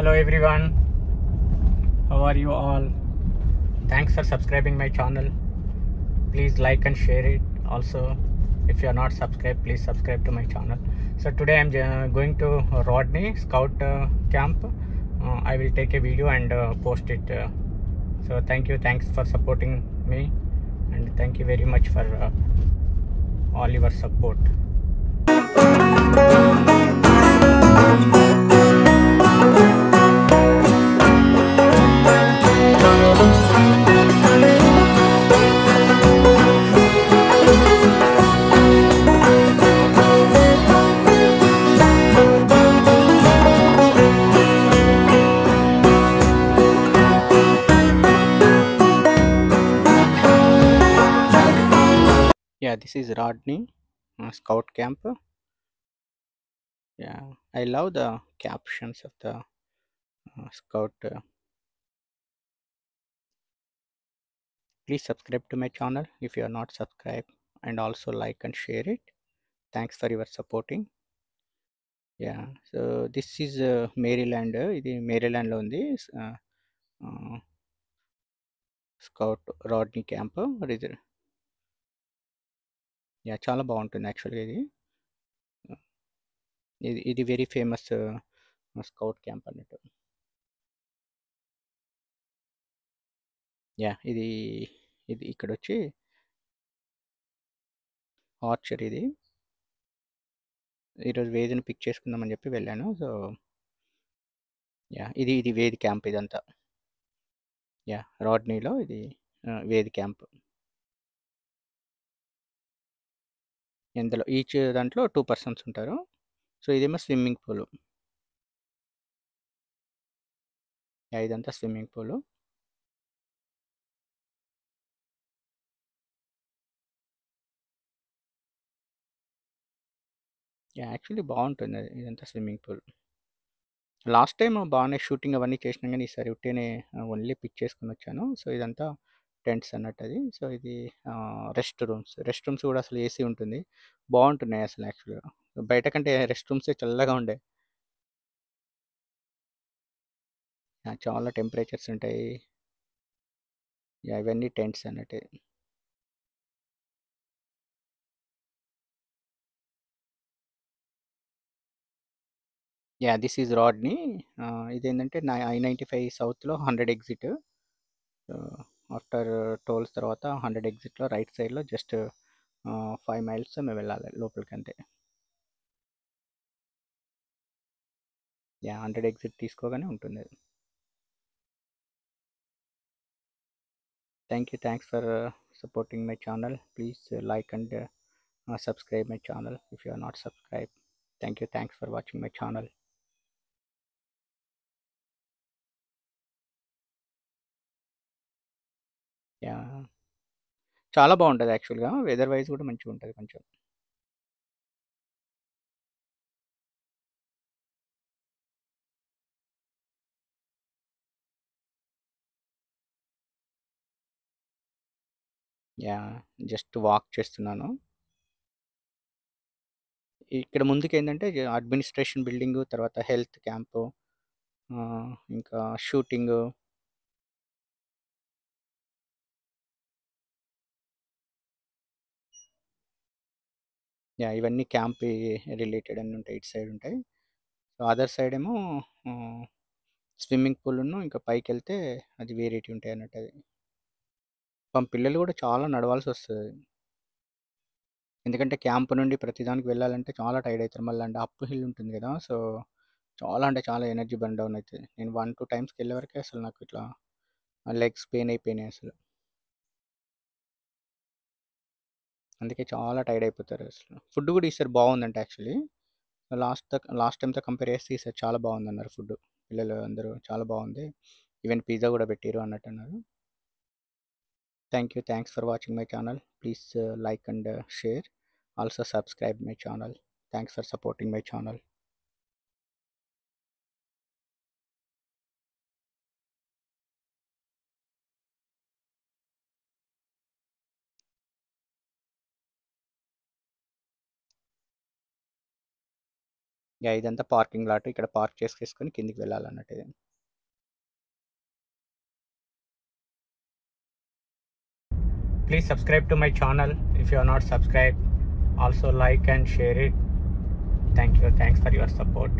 Hello everyone, how are you all? Thanks for subscribing my channel. Please like and share it. Also, if you are not subscribed, please subscribe to my channel. So today I'm going to Rodney Scout camp. I will take a video and post it. So thanks for supporting me, and thank you very much for all your support. Yeah, this is Rodney Scout camp. Yeah, I love the captions of the Scout. Please subscribe to my channel if you are not subscribed, and also like and share it. Thanks for your supporting. Yeah, so this is Maryland. ఇది మేరీలాండ్లో ఉంది. Scout Rodney camp. Yeah చాలా బాగుంటుంది యాక్చువల్గా ఇది very famous scout camp అన్నట్టు. Yeah ఇది ఇది ఇక్కడ వచ్చి ఆర్చర్. ఇది ఈరోజు వేదిని పిక్ చేసుకుందామని చెప్పి వెళ్ళాను. సో యా ఇది వేది క్యాంప్ ఇదంతా. యా రాడ్నీలో ఇది వేది క్యాంప్. ఇందులో ఈచ్ దాంట్లో 2 పర్సన్స్ ఉంటారు. సో ఇదేమో స్విమ్మింగ్ పూల్. ఇదంతా స్విమ్మింగ్ పూల్. యాక్చువల్లీ బాగుంటుంది ఇదంతా స్విమ్మింగ్ పూల్. లాస్ట్ టైం బాగానే షూటింగ్ అవన్నీ చేసినాం, కానీ ఈసారి ఉట్టినే ఓన్లీ పిక్ చేసుకుని వచ్చాను. సో ఇదంతా టెంట్స్ అన్నట్టు అది. సో ఇది రెస్ట్ రూమ్స్ కూడా అసలు ఏసీ ఉంటుంది, బాగుంటున్నాయి అసలు. యాక్చువల్గా బయట కంటే రెస్ట్ రూమ్సే చల్లగా ఉండే. చాలా టెంపరేచర్స్ ఉంటాయి. ఇవన్నీ టెంట్స్ అన్నట్టు. This is Rodney. ఇదేంటంటే I-95 సౌత్లో 100 ఎగ్జిట్. ఆఫ్టర్ టోల్స్ తర్వాత 100 ఎగ్జిట్లో రైట్ సైడ్లో జస్ట్ 5 మైల్స్ మేము వెళ్ళాలి లోపలికి అంతే. 100 ఎగ్జిట్ తీసుకోగానే ఉంటుంది అది. Thanks for supporting my channel. Please like and subscribe my channel if you are not subscribed. Thanks for watching my channel. చాలా బాగుంటుంది యాక్చువల్గా. వెదర్ వైజ్ కూడా మంచిగా ఉంటుంది కొంచెం. జస్ట్ వాక్ చేస్తున్నాను. ఇక్కడ ముందుకు ఏంటంటే అడ్మినిస్ట్రేషన్ బిల్డింగ్, తర్వాత హెల్త్ క్యాంపు, ఇంకా షూటింగ్. ఇవన్నీ క్యాంప్ రిలేటెడ్ అన్నీ ఉంటాయి, ఇటు సైడ్ ఉంటాయి. సో అదర్ సైడ్ ఏమో స్విమ్మింగ్ పూల్ను, ఇంకా పైకి వెళ్తే అది వేరేటి ఉంటాయి అన్నట్టు. అది పిల్లలు కూడా చాలా నడవాల్సి వస్తుంది, ఎందుకంటే క్యాంప్ నుండి ప్రతిదానికి వెళ్ళాలంటే చాలా టైర్డ్ అవుతారు. మళ్ళీ అంటే అప్ హిల్ ఉంటుంది కదా, సో చాలా అంటే చాలా ఎనర్జీ బర్న్ డౌన్ అవుతుంది. నేను 1-2 టైమ్స్కి వెళ్ళే వరకే అసలు నాకు ఇట్లా లెగ్స్ పెయిన్ అయిపోయినాయి అసలు. అందుకే చాలా టైర్డ్ అయిపోతారు అసలు. ఫుడ్ కూడా ఈసారి బాగుందంటే యాక్చువల్లీ లాస్ట్ టైంతో కంపేర్ చేస్తే ఈసారి చాలా బాగుందన్నారు ఫుడ్. పిల్లలు అందరూ చాలా బాగుంది, ఈవెన్ పిజ్జా కూడా పెట్టారు అన్నట్టు అన్నారు. Thanks for watching my channel. Please like and share. Also subscribe my channel. Thanks for supporting my channel. Yeah! ఇదంతా పార్కింగ్ లాట్. ఇక్కడ పార్క్ చేసేసుకొని కిందికి వెళ్ళాలన్నట్టు ఇది. Please subscribe to my channel if you are not subscribed. Also like and share it. Thank you. Thanks for your support.